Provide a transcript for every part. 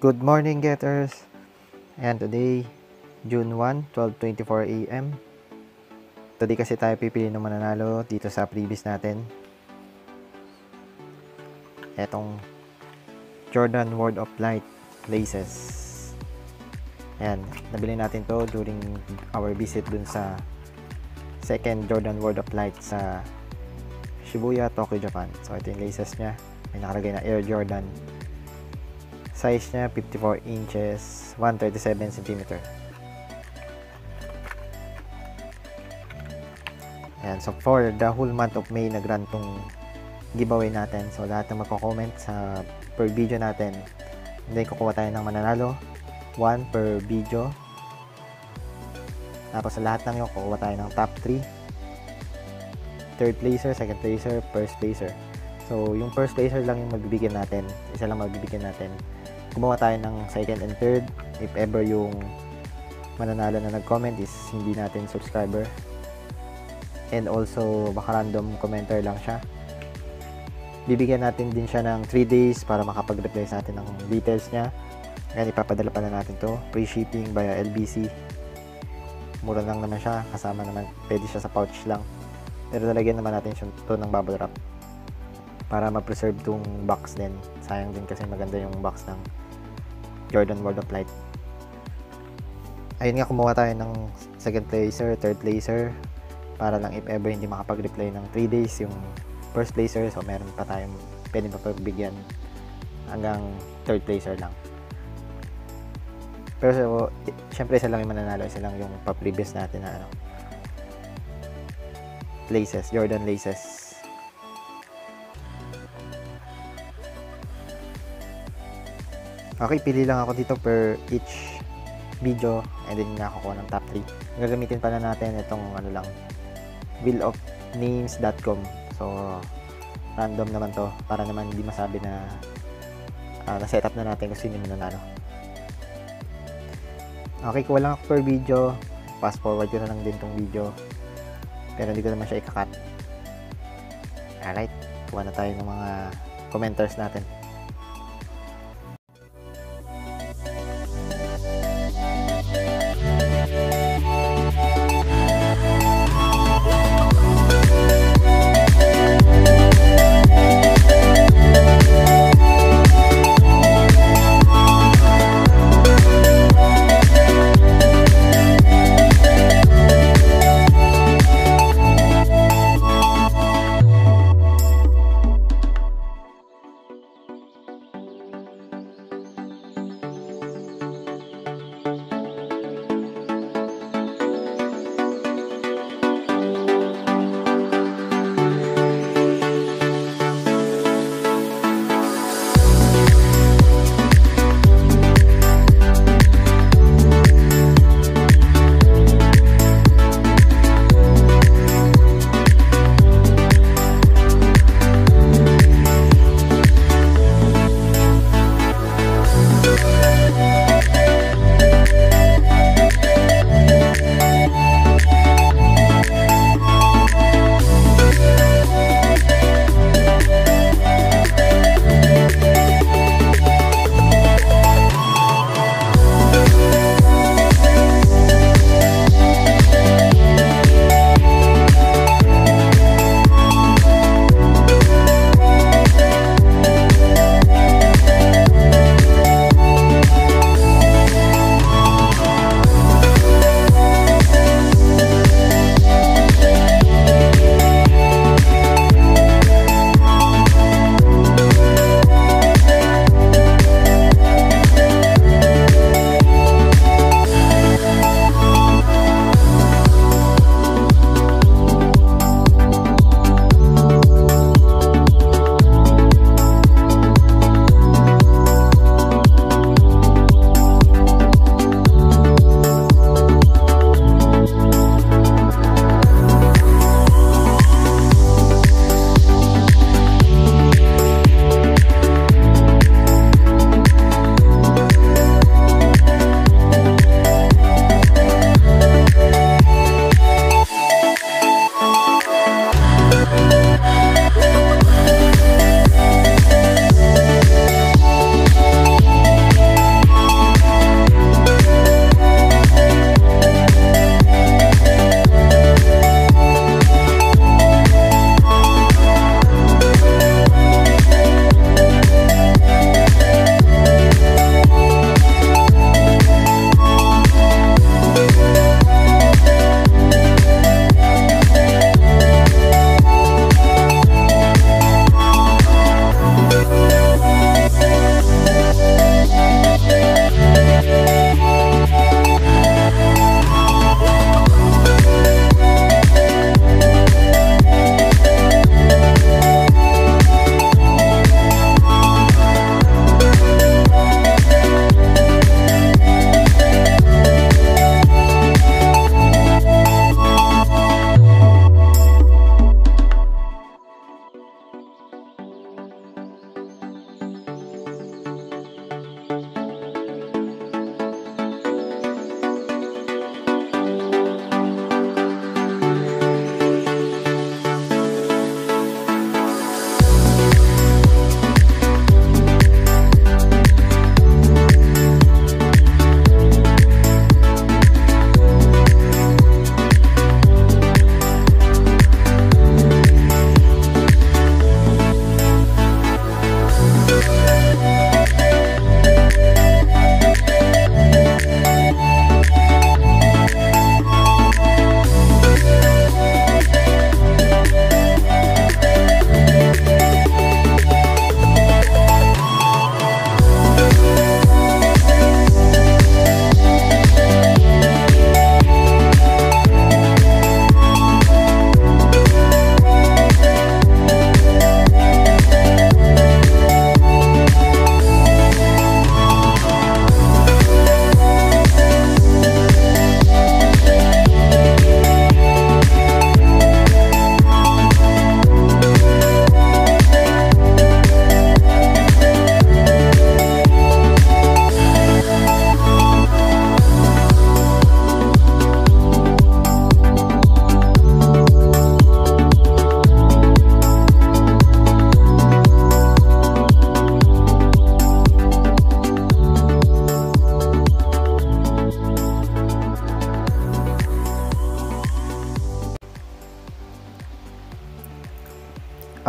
Good morning, getters! And today, June 1, 12:24 AM. Today kasi tayo pipili ng mananalo dito sa previous natin. Etong Jordan World of Light laces. Ayan, nabili natin to during our visit dun sa second Jordan World of Light sa Shibuya, Tokyo, Japan. So ito yung laces niya. May nakalagay na Air Jordan. Size niya 54 inches, 137 cm. Ayan, so for the whole month of May, nag-run tong giveaway natin. So lahat ng magko-comment sa per video natin, hindi kukuha tayo ng mananalo, 1 per video. Tapos sa lahat ng yun, kukuha tayo ng top 3, third placer, second placer, first placer. So yung first placer lang yung magbibigyan natin, isa lang magbibigyan natin. Gumawa tayo ng second and third if ever yung mananalo na nag-comment is hindi natin subscriber, and also baka random commenter lang siya. Bibigyan natin din siya ng 3 days para makapag-reply sa atin ng details niya. Ngayon ipapadala pa na natin to, free shipping via LBC. Mura lang naman siya, kasama naman, pwede siya sa pouch lang, pero lalagyan naman natin siya to ng bubble wrap para ma-preserve tong box din. Sayang din kasi maganda yung box ng Jordan World of Light. Ayun nga, kumuha tayo ng second placer, third placer, para lang if ever hindi makapag-reply ng 3 days yung first placer, so meron pa tayong pwede pa pagbigyan hanggang third placer lang. Pero so, syempre isa lang yung mananalo, isa lang yung pa-previous natin na laces, Jordan laces. Okay, pili lang ako dito per each video, and then nakakuha ng top 3. Gagamitin pala natin itong ano lang, wheelofnames.com. So random naman to, para naman hindi masabi na na-set up na natin kung sino yung mananalo. Okay, kuha lang ako per video, fast forward ko na lang din tong video, pero hindi ko naman siya ikakat. Alright, kuha na tayo ng mga commenters natin.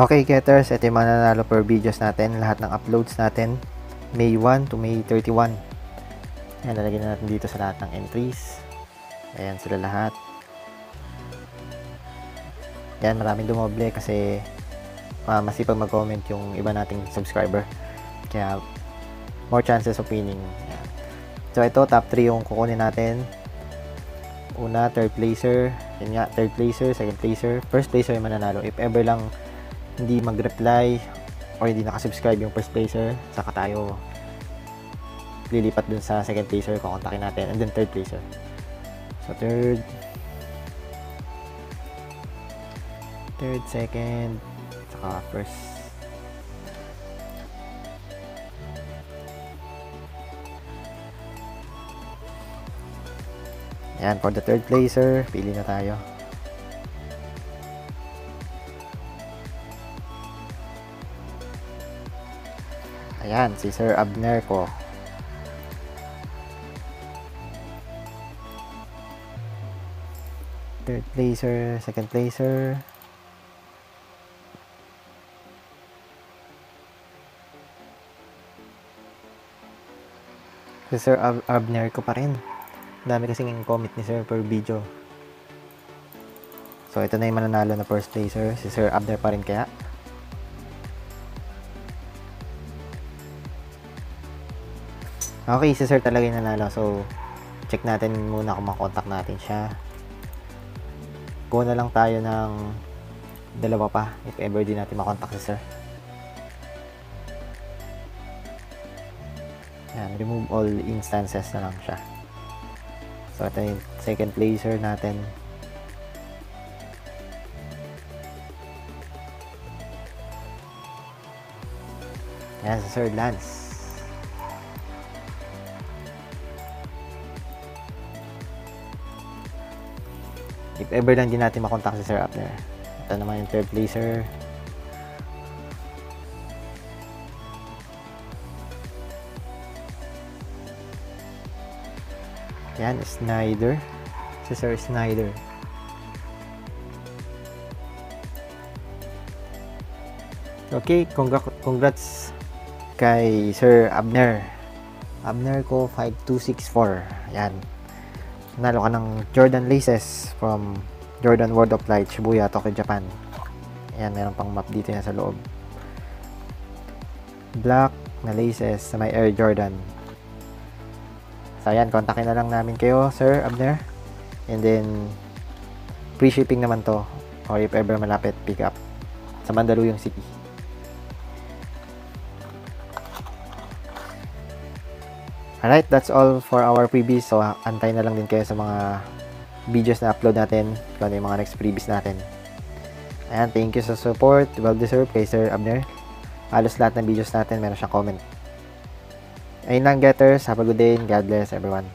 Okay, getters, ito yung mananalo per videos natin. Lahat ng uploads natin, May 1 to May 31. Ayan, lalagyan na natin dito sa lahat ng entries. Ayan sila lahat. Ayan, maraming dumoble kasi masipag mag-comment yung iba nating subscriber. Kaya, more chances of winning. Ayan. So, ito, top 3 yung kukunin natin. Una, third placer. Yun nga, third placer, second placer. First placer yung mananalo. If ever lang hindi mag-reply or hindi nakasubscribe yung first placer, saka tayo lilipat dun sa second placer, kukontakin natin, and then third placer. So third, second, saka first. Ayan, for the third placer, pili na tayo. Ayan, si Sir Abner ko. Third placer, second placer. Si Sir Abner ko pa rin. Dami kasing comment ni Sir per video. So, ito na yung mananalo na first placer. Si Sir Abner pa rin kaya. Okay, si Sir talaga yung nanalo. So, check natin muna kung makontak natin siya. Kuha na lang tayo ng dalawa pa if ever di natin makontak si Sir. Yan, remove all instances na lang siya. So, ito yung second placer natin. Yan, si Sir Lance. If ever lang din natin makontak si Sir Abner. Ito naman yung third placer. Yan, Snyder. Si Sir Snyder. Okay, congrats kay Sir Abner. Abner ko 5264. Yan. Nalo ka ng Jordan laces from Jordan World of Light, Shibuya, Tokyo, Japan. Ayan, meron pang map dito yan sa loob. Black na laces sa may Air Jordan. So, ayan, kontakin na lang namin kayo, Sir Abner. And then, free shipping naman to. Or if ever malapit, pick up sa Mandaluyong City. Alright, that's all for our freebies. So, antay na lang din kayo sa mga videos na upload natin. Kung ano yung mga next freebies natin. Ayan, thank you sa support. Well deserved kay Sir Abner. Halos lahat ng videos natin, meron siyang comment. Ayun lang, getters. Have a good day. God bless everyone.